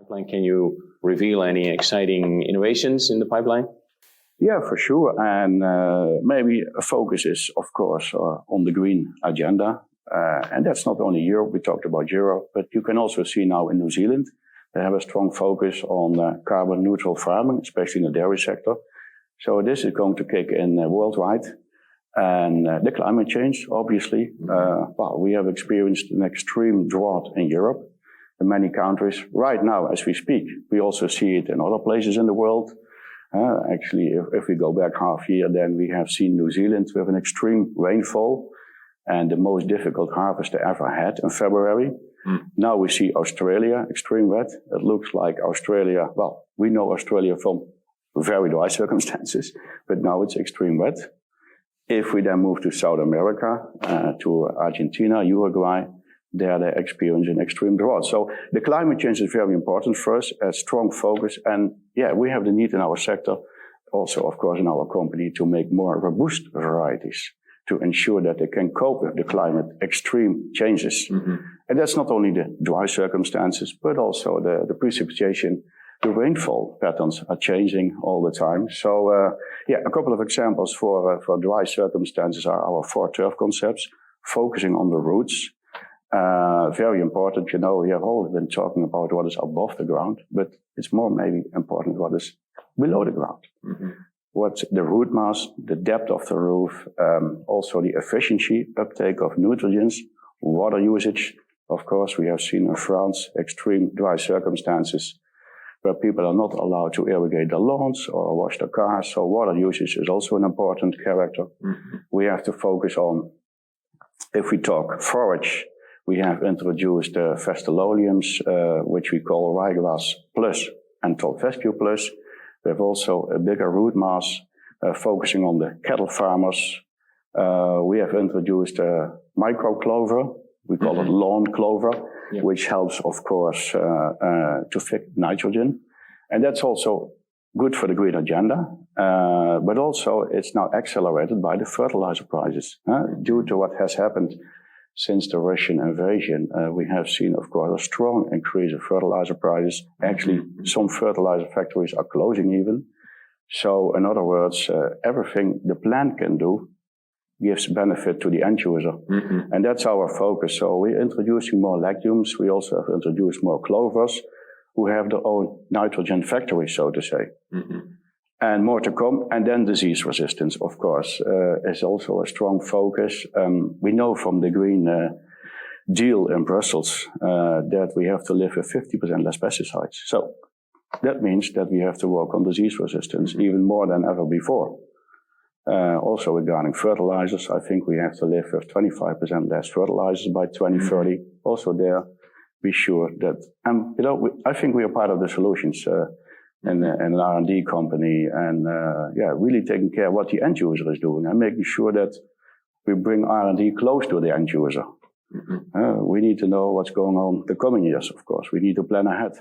pipeline. Can you reveal any exciting innovations in the pipeline? Yeah, for sure. And maybe a focus is, of course, on the green agenda. And that's not only Europe. We talked about Europe, but you can also see now in New Zealand, they have a strong focus on carbon neutral farming, especially in the dairy sector. So this is going to kick in worldwide. And the climate change, obviously. We have experienced an extreme drought in Europe in many countries. Right now, as we speak, we also see it in other places in the world. Actually, if we go back half year, then we have seen New Zealand with an extreme rainfall and the most difficult harvest they ever had in February. Now we see Australia, extreme wet. It looks like Australia, we know Australia from very dry circumstances, but now it's extreme wet. If we then move to South America, to Argentina, Uruguay, there they experience an extreme drought. So the climate change is very important for us, a strong focus. And yeah, we have the need in our sector, also, of course, in our company, to make more robust varieties to ensure that they can cope with the climate extreme changes. And that's not only the dry circumstances, but also the precipitation. The rainfall patterns are changing all the time. So, a couple of examples for dry circumstances are our 4 turf concepts, focusing on the roots. Very important, we have always been talking about what is above the ground, but it's more maybe important what is below the ground. What's the root mass, the depth of the roof, also the efficiency, uptake of nutrients, water usage. Of course, we have seen in France extreme dry circumstances where people are not allowed to irrigate their lawns or wash their cars. So water usage is also an important character. We have to focus on, if we talk forage, we have introduced Vestaloleums, which we call Ryegrass Plus and Top Fescue Plus. We have also a bigger root mass, focusing on the cattle farmers. We have introduced micro clover. We call it lawn clover, which helps, of course, to fix nitrogen. And that's also good for the green agenda. But also it's now accelerated by the fertilizer prices. Due to what has happened since the Russian invasion, we have seen, of course, a strong increase of fertilizer prices. Actually, some fertilizer factories are closing even. So, in other words, everything the plant can do gives benefit to the end user. And that's our focus. So we're introducing more legumes. We also have introduced more clovers who have their own nitrogen factory, so to say. And more to come. And then disease resistance, of course, is also a strong focus. We know from the Green Deal in Brussels that we have to live with 50% less pesticides. So that means that we have to work on disease resistance even more than ever before. Also regarding fertilizers, I think we have to live with 25% less fertilizers by 2030. Also there, be sure that, I think we are part of the solutions in an R&D company, and really taking care of what the end user is doing and making sure that we bring R&D close to the end user. We need to know what's going on the coming years, of course. We need to plan ahead.